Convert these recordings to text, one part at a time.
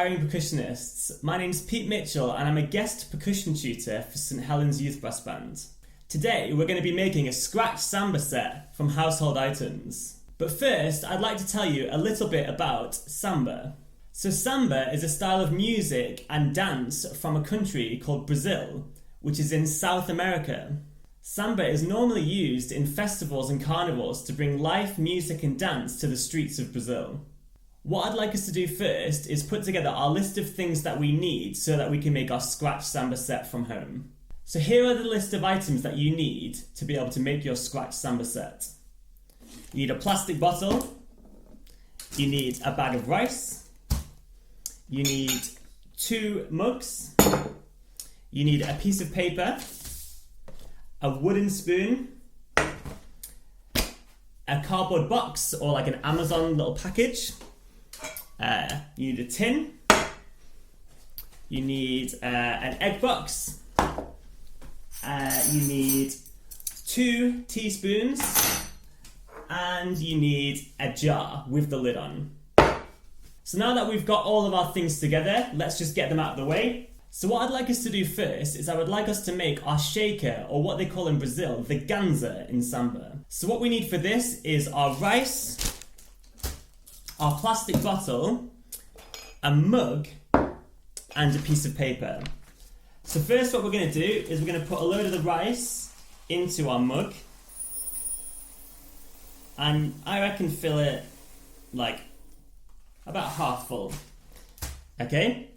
aspiring percussionists. My name's Pete Mitchell and I'm a guest percussion tutor for St Helens Youth Brass Band. Today we're going to be making a scratch samba set from household items. But first I'd like to tell you a little bit about samba. So samba is a style of music and dance from a country called Brazil, which is in South America. Samba is normally used in festivals and carnivals to bring life, music and dance to the streets of Brazil. What I'd like us to do first is put together our list of things that we need so that we can make our scratch samba set from home. So here are the list of items that you need to be able to make your scratch samba set. You need a plastic bottle, you need a bag of rice, you need 2 mugs, you need a piece of paper, a wooden spoon, a cardboard box or like an Amazon little package. You need a tin, you need an egg box, you need 2 teaspoons, and you need a jar with the lid on. So now that we've got all of our things together, let's just get them out of the way. So what I'd like us to do first is I would like us to make our shaker, or what they call in Brazil, the ganza in samba. So what we need for this is our rice, our plastic bottle, a mug, and a piece of paper. So first what we're going to do is we're going to put a load of the rice into our mug, and I reckon fill it like about half full. Okay?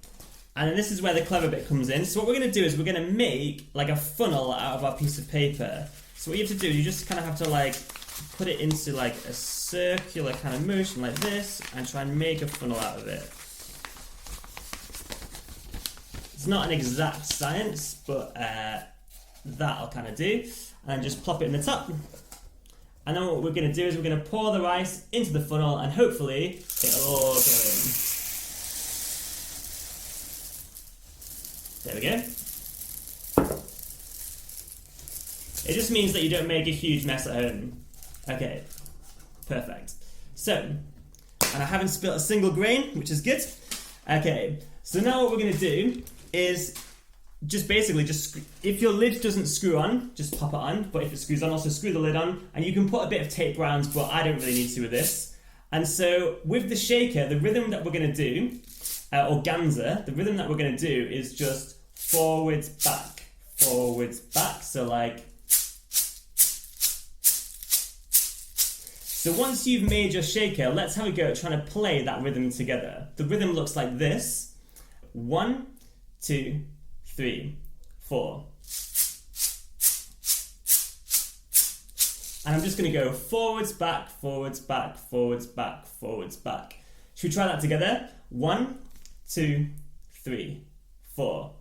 And then this is where the clever bit comes in. So what we're going to do is we're going to make like a funnel out of our piece of paper. So what you have to do is you just kind of have to like put it into like a circular kind of motion like this and try and make a funnel out of it. It's not an exact science, but that'll kind of do. And just plop it in the top. And then what we're going to do is we're going to pour the rice into the funnel and hopefully it'll all go in. There we go. It just means that you don't make a huge mess at home. Okay, perfect. So, and I haven't spilt a single grain, which is good. Okay, so now what we're going to do is just if your lid doesn't screw on, just pop it on. But if it screws on, also screw the lid on. And you can put a bit of tape around, but I don't really need to with this. And so with the shaker, the rhythm that we're going to do, or ganza, the rhythm that we're going to do is just forwards, back, so like. So once you've made your shaker, let's have a go at trying to play that rhythm together. The rhythm looks like this. 1, 2, 3, 4. And I'm just going to go forwards, back, forwards, back, forwards, back, forwards, back. Should we try that together? 1, 2, 3, 4.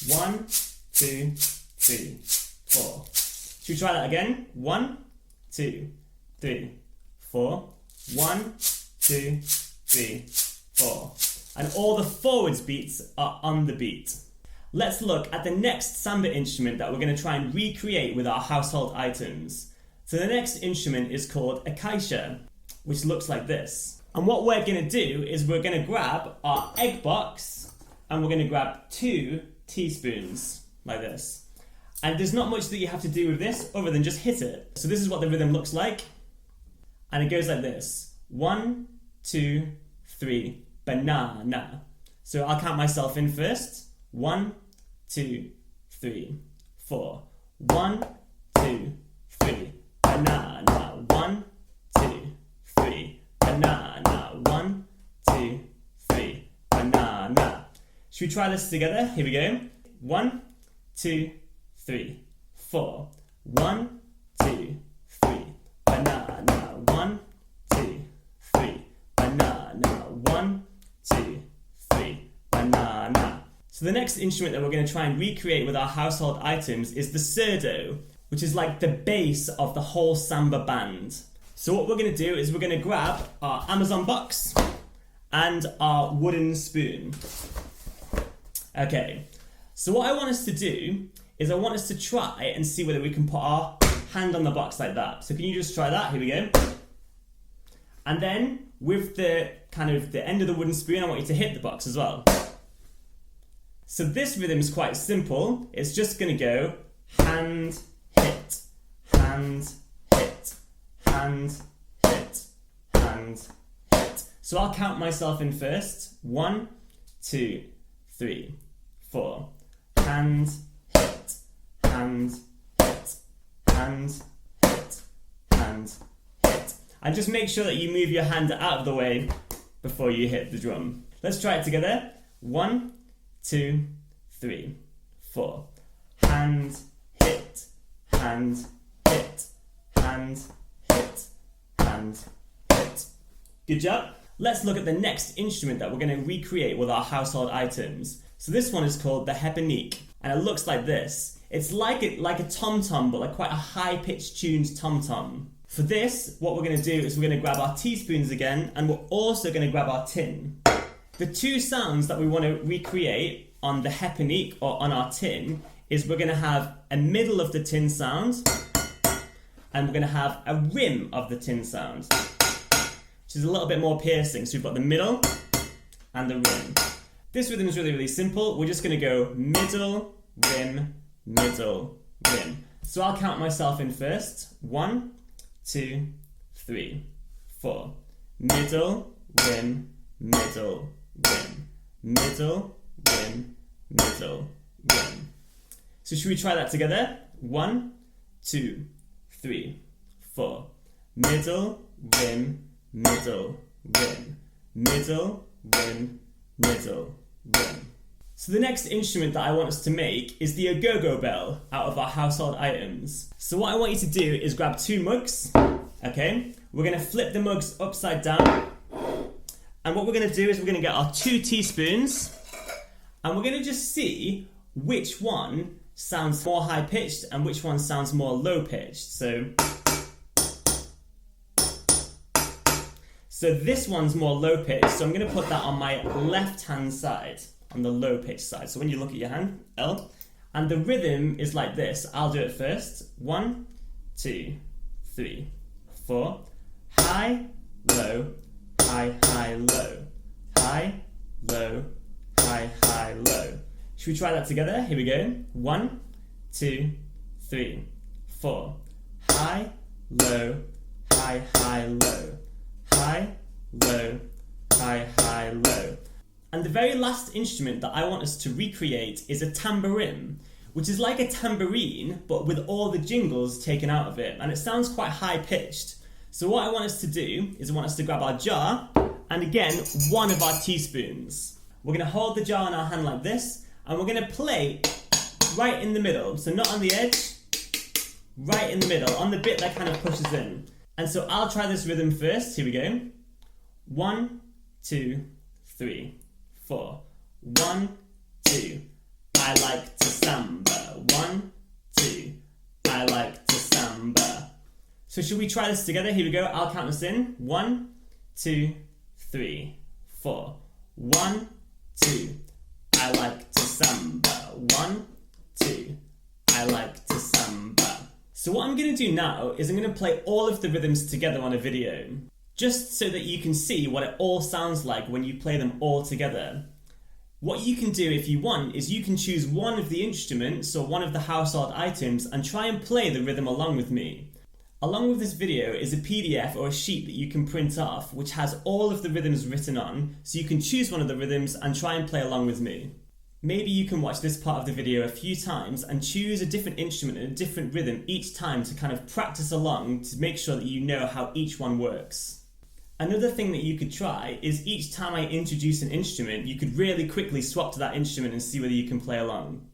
1, 2, 3, 4. Should we try that again? 1, 2, 3, 4. 1, 2, 3, 4. And all the forwards beats are on the beat. Let's look at the next samba instrument that we're going to try and recreate with our household items. So the next instrument is called a caixa, which looks like this. And what we're going to do is we're going to grab our egg box and we're going to grab 2 teaspoons like this. And there's not much that you have to do with this other than just hit it. So this is what the rhythm looks like. And it goes like this. 1, 2, 3, banana. So I'll count myself in first. 1, 2, 3, 4. 1, 2, 3, banana. 1, 2, 3, banana. 1, 2, 3, banana. Should we try this together? Here we go. 1, 2, 3, 4. 1, 2, 3, banana. 1, 2, 3, banana. 1, 2, 3, banana. So the next instrument that we're going to try and recreate with our household items is the Cerdo, which is like the base of the whole samba band. So what we're going to do is we're going to grab our Amazon box and our wooden spoon. Okay, so what I want us to do is I want us to try and see whether we can put our hand on the box like that. So can you just try that? Here we go. And then with the end of the wooden spoon, I want you to hit the box as well. So this rhythm is quite simple. It's just going to go hand, hit, hand, hit, hand, hit, hand, hit. So I'll count myself in first. 1, 2, 3, 4. Hand, hit, hand, hit, hand, hit, hand, hit. And just make sure that you move your hand out of the way before you hit the drum. Let's try it together. 1, 2, 3, 4. Hand, hit, hand, hit, hand, hit, hand, hit. Good job. Let's look at the next instrument that we're going to recreate with our household items. So this one is called the Hepanique, and it looks like this. It's like a tom-tom, but like quite a high-pitched tuned tom-tom. For this, what we're going to do is we're going to grab our teaspoons again, and we're also going to grab our tin. The two sounds that we want to recreate on the Hepanique or on our tin is we're going to have a middle of the tin sound, and we're going to have a rim of the tin sound, which is a little bit more piercing. So we've got the middle and the rim. This rhythm is really, really simple. We're just going to go middle, rim, middle, rim. So I'll count myself in first. 1, 2, 3, 4. Middle, rim, middle, rim, middle, rim, middle, rim. So should we try that together? 1, 2, 3, 4. Middle, rim, middle, rim, middle, rim, middle, rim. So the next instrument that I want us to make is the agogo bell out of our household items. So what I want you to do is grab 2 mugs, okay? We're going to flip the mugs upside down. And what we're going to do is we're going to get our 2 teaspoons, and we're going to just see which one sounds more high-pitched and which one sounds more low-pitched. So this one's more low-pitched, so I'm going to put that on my left-hand side, on the low-pitched side. So when you look at your hand, L, and the rhythm is like this. I'll do it first. 1, 2, 3, 4. High, low, high, high, low, high, low, high, high, low. Should we try that together? Here we go. 1, 2, 3, 4. High, low, high, high, low, high, low, high, high, low. And the very last instrument that I want us to recreate is a tambourine, which is like a tambourine, but with all the jingles taken out of it. And it sounds quite high-pitched. So what I want us to do is I want us to grab our jar, and again, 1 of our teaspoons. We're going to hold the jar in our hand like this, and we're going to play right in the middle. So not on the edge, right in the middle, on the bit that kind of pushes in. And so I'll try this rhythm first. Here we go. 1, 2, 3, 4. 1, 2. I like to samba. 1, 2. I like to samba. So should we try this together? Here we go. I'll count us in. 1, 2, 3, 4. 1, 2. I like to samba. 1, 2. I like to samba. So what I'm going to do now is I'm going to play all of the rhythms together on a video, just so that you can see what it all sounds like when you play them all together. What you can do if you want is you can choose one of the instruments or one of the household items and try and play the rhythm along with me. Along with this video is a PDF or a sheet that you can print off, which has all of the rhythms written on, so you can choose one of the rhythms and try and play along with me. Maybe you can watch this part of the video a few times and choose a different instrument and a different rhythm each time to kind of practice along to make sure that you know how each one works. Another thing that you could try is each time I introduce an instrument, you could really quickly swap to that instrument and see whether you can play along.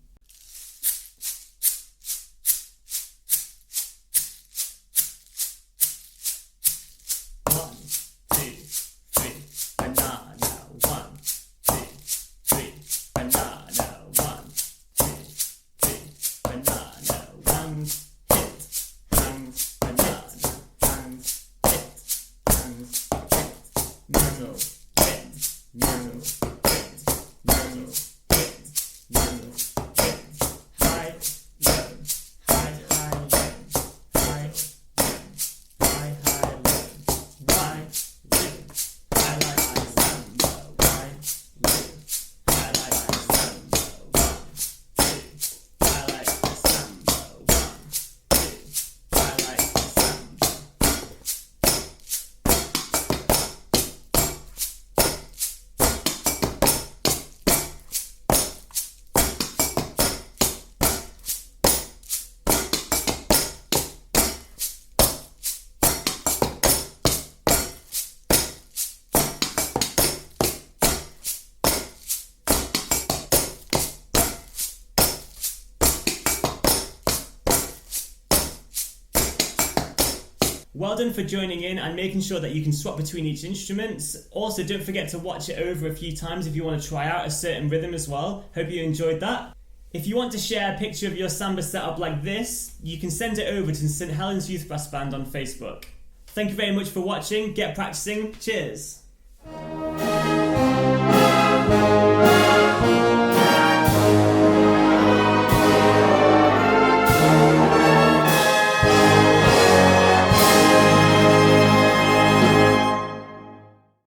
Well done for joining in and making sure that you can swap between each instrument. Also, don't forget to watch it over a few times if you want to try out a certain rhythm as well. Hope you enjoyed that. If you want to share a picture of your samba setup like this, you can send it over to St Helens Youth Brass Band on Facebook. Thank you very much for watching. Get practicing. Cheers.